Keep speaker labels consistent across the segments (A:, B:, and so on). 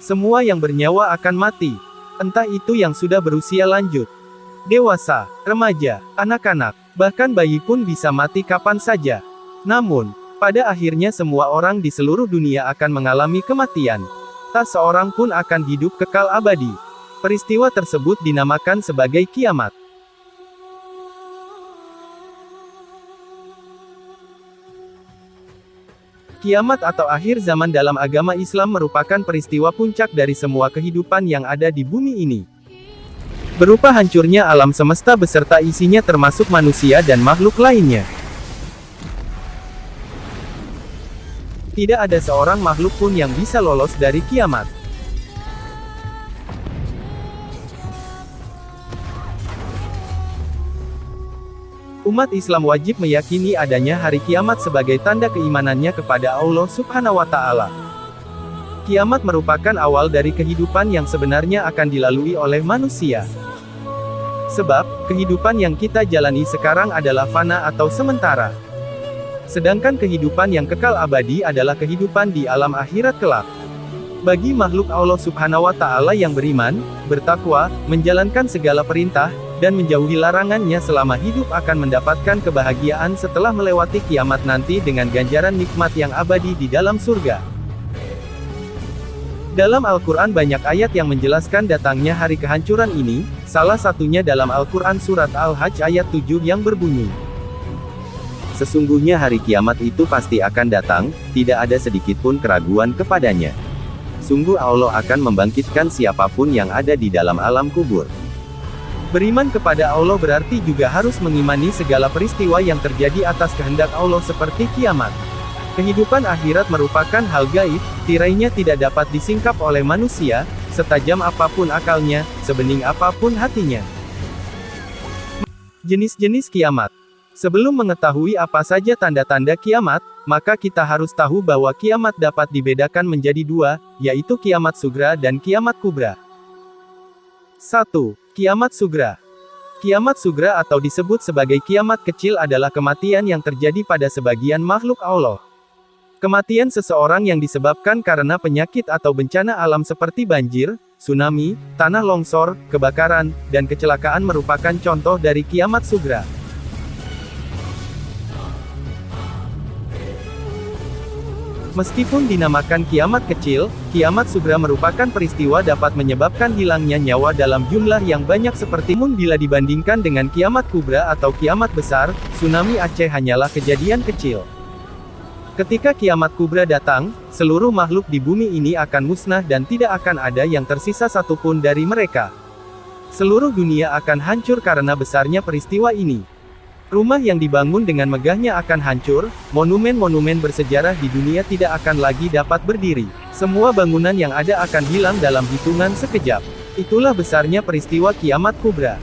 A: Semua yang bernyawa akan mati. Entah itu yang sudah berusia lanjut, dewasa, remaja, anak-anak, bahkan bayi pun bisa mati kapan saja. Namun, pada akhirnya semua orang di seluruh dunia akan mengalami kematian. Tak seorang pun akan hidup kekal abadi. Peristiwa tersebut dinamakan sebagai kiamat. Kiamat atau akhir zaman dalam agama Islam merupakan peristiwa puncak dari semua kehidupan yang ada di bumi ini. Berupa hancurnya alam semesta beserta isinya termasuk manusia dan makhluk lainnya. Tidak ada seorang makhluk pun yang bisa lolos dari kiamat. Umat Islam wajib meyakini adanya hari kiamat sebagai tanda keimanannya kepada Allah Subhanahu wa Ta'ala. Kiamat merupakan awal dari kehidupan yang sebenarnya akan dilalui oleh manusia. Sebab, kehidupan yang kita jalani sekarang adalah fana atau sementara. Sedangkan kehidupan yang kekal abadi adalah kehidupan di alam akhirat kelak. Bagi makhluk Allah Subhanahu wa Ta'ala yang beriman, bertakwa, menjalankan segala perintah, dan menjauhi larangannya selama hidup akan mendapatkan kebahagiaan setelah melewati kiamat nanti dengan ganjaran nikmat yang abadi di dalam surga. Dalam Al-Quran banyak ayat yang menjelaskan datangnya hari kehancuran ini, salah satunya dalam Al-Quran surat Al-Hajj ayat 7 yang berbunyi, "Sesungguhnya hari kiamat itu pasti akan datang, tidak ada sedikitpun keraguan kepadanya. Sungguh Allah akan membangkitkan siapapun yang ada di dalam alam kubur." Beriman kepada Allah berarti juga harus mengimani segala peristiwa yang terjadi atas kehendak Allah seperti kiamat. Kehidupan akhirat merupakan hal gaib, tirainya tidak dapat disingkap oleh manusia, setajam apapun akalnya, sebening apapun hatinya. Jenis-jenis kiamat. Sebelum mengetahui apa saja tanda-tanda kiamat, maka kita harus tahu bahwa kiamat dapat dibedakan menjadi dua, yaitu kiamat sugra dan kiamat kubra. 1. Kiamat sugra. Kiamat sugra atau disebut sebagai kiamat kecil adalah kematian yang terjadi pada sebagian makhluk Allah. Kematian seseorang yang disebabkan karena penyakit atau bencana alam seperti banjir, tsunami, tanah longsor, kebakaran, dan kecelakaan merupakan contoh dari kiamat sugra. Meskipun dinamakan kiamat kecil, kiamat sugra merupakan peristiwa dapat menyebabkan hilangnya nyawa dalam jumlah yang banyak seperti bila dibandingkan dengan kiamat kubra atau kiamat besar, tsunami Aceh hanyalah kejadian kecil. Ketika kiamat kubra datang, seluruh makhluk di bumi ini akan musnah dan tidak akan ada yang tersisa satupun dari mereka. Seluruh dunia akan hancur karena besarnya peristiwa ini. Rumah yang dibangun dengan megahnya akan hancur, monumen-monumen bersejarah di dunia tidak akan lagi dapat berdiri. Semua bangunan yang ada akan hilang dalam hitungan sekejap. Itulah besarnya peristiwa kiamat kubra.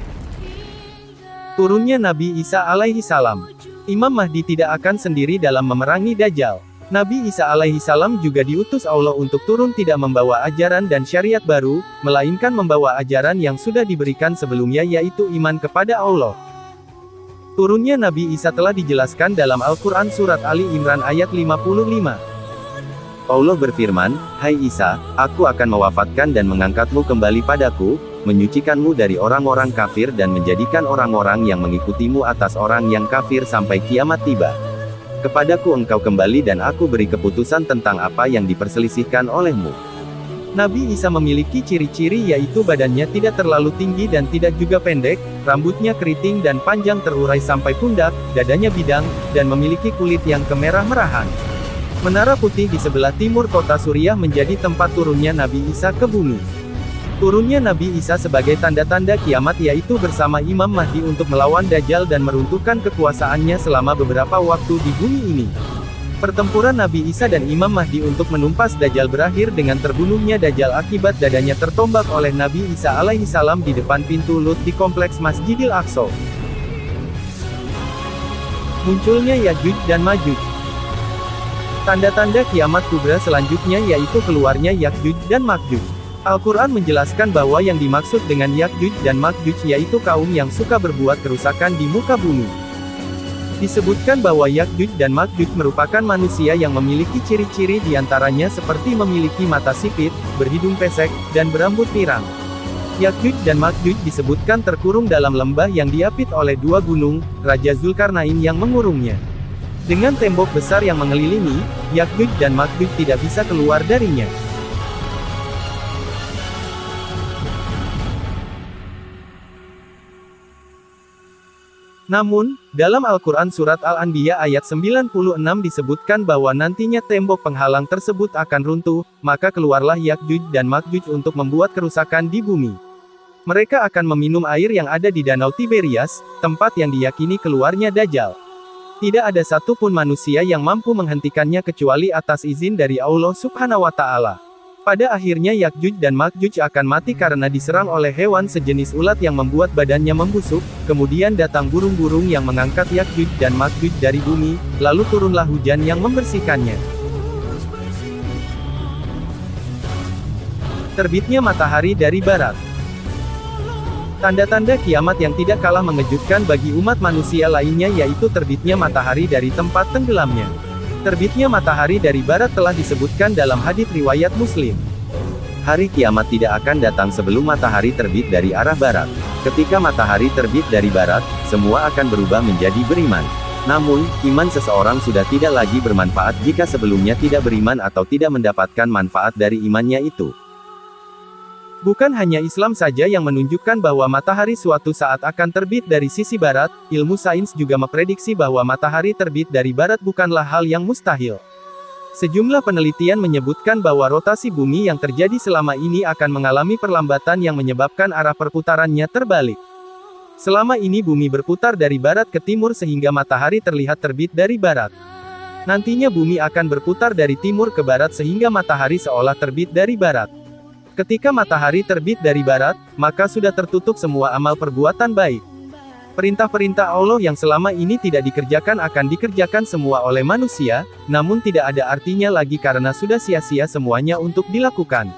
A: Turunnya Nabi Isa alaihi salam. Imam Mahdi tidak akan sendiri dalam memerangi Dajjal. Nabi Isa alaihi salam juga diutus Allah untuk turun tidak membawa ajaran dan syariat baru, melainkan membawa ajaran yang sudah diberikan sebelumnya yaitu iman kepada Allah. Turunnya Nabi Isa telah dijelaskan dalam Al-Quran Surat Ali Imran ayat 55. Allah berfirman, "Hai Isa, aku akan mewafatkan dan mengangkatmu kembali padaku, menyucikanmu dari orang-orang kafir dan menjadikan orang-orang yang mengikutimu atas orang yang kafir sampai kiamat tiba. Kepadaku engkau kembali dan aku beri keputusan tentang apa yang diperselisihkan olehmu." Nabi Isa memiliki ciri-ciri yaitu badannya tidak terlalu tinggi dan tidak juga pendek, rambutnya keriting dan panjang terurai sampai pundak, dadanya bidang, dan memiliki kulit yang kemerah-merahan. Menara putih di sebelah timur kota Suriah menjadi tempat turunnya Nabi Isa ke bumi. Turunnya Nabi Isa sebagai tanda-tanda kiamat yaitu bersama Imam Mahdi untuk melawan Dajjal dan meruntuhkan kekuasaannya selama beberapa waktu di bumi ini. Pertempuran Nabi Isa dan Imam Mahdi untuk menumpas Dajjal berakhir dengan terbunuhnya Dajjal akibat dadanya tertombak oleh Nabi Isa alaihi salam di depan pintu Lut di kompleks Masjidil Aqsa. Munculnya Ya'juj dan Ma'juj. Tanda-tanda kiamat kubra selanjutnya yaitu keluarnya Ya'juj dan Ma'juj. Al-Quran menjelaskan bahwa yang dimaksud dengan Ya'juj dan Ma'juj yaitu kaum yang suka berbuat kerusakan di muka bumi. Disebutkan bahwa Ya'juj dan Ma'juj merupakan manusia yang memiliki ciri-ciri diantaranya seperti memiliki mata sipit, berhidung pesek, dan berambut pirang. Ya'juj dan Ma'juj disebutkan terkurung dalam lembah yang diapit oleh dua gunung, Raja Zulkarnain yang mengurungnya. Dengan tembok besar yang mengelilingi, Ya'juj dan Ma'juj tidak bisa keluar darinya. Namun, dalam Al-Quran Surat Al-Anbiya ayat 96 disebutkan bahwa nantinya tembok penghalang tersebut akan runtuh, maka keluarlah Ya'juj dan Ma'juj untuk membuat kerusakan di bumi. Mereka akan meminum air yang ada di Danau Tiberias, tempat yang diyakini keluarnya Dajjal. Tidak ada satupun manusia yang mampu menghentikannya kecuali atas izin dari Allah Subhanahu wa Ta'ala. Pada akhirnya Ya'juj dan Ma'juj akan mati karena diserang oleh hewan sejenis ulat yang membuat badannya membusuk, kemudian datang burung-burung yang mengangkat Ya'juj dan Ma'juj dari bumi, lalu turunlah hujan yang membersihkannya. Terbitnya matahari dari barat. Tanda-tanda kiamat yang tidak kalah mengejutkan bagi umat manusia lainnya yaitu terbitnya matahari dari tempat tenggelamnya. Terbitnya matahari dari barat telah disebutkan dalam hadits riwayat Muslim. Hari kiamat tidak akan datang sebelum matahari terbit dari arah barat. Ketika matahari terbit dari barat, semua akan berubah menjadi beriman. Namun, iman seseorang sudah tidak lagi bermanfaat jika sebelumnya tidak beriman atau tidak mendapatkan manfaat dari imannya itu. Bukan hanya Islam saja yang menunjukkan bahwa matahari suatu saat akan terbit dari sisi barat, ilmu sains juga memprediksi bahwa matahari terbit dari barat bukanlah hal yang mustahil. Sejumlah penelitian menyebutkan bahwa rotasi bumi yang terjadi selama ini akan mengalami perlambatan yang menyebabkan arah perputarannya terbalik. Selama ini bumi berputar dari barat ke timur sehingga matahari terlihat terbit dari barat. Nantinya bumi akan berputar dari timur ke barat sehingga matahari seolah terbit dari barat. Ketika matahari terbit dari barat, maka sudah tertutup semua amal perbuatan baik. Perintah-perintah Allah yang selama ini tidak dikerjakan akan dikerjakan semua oleh manusia, namun tidak ada artinya lagi karena sudah sia-sia semuanya untuk dilakukan.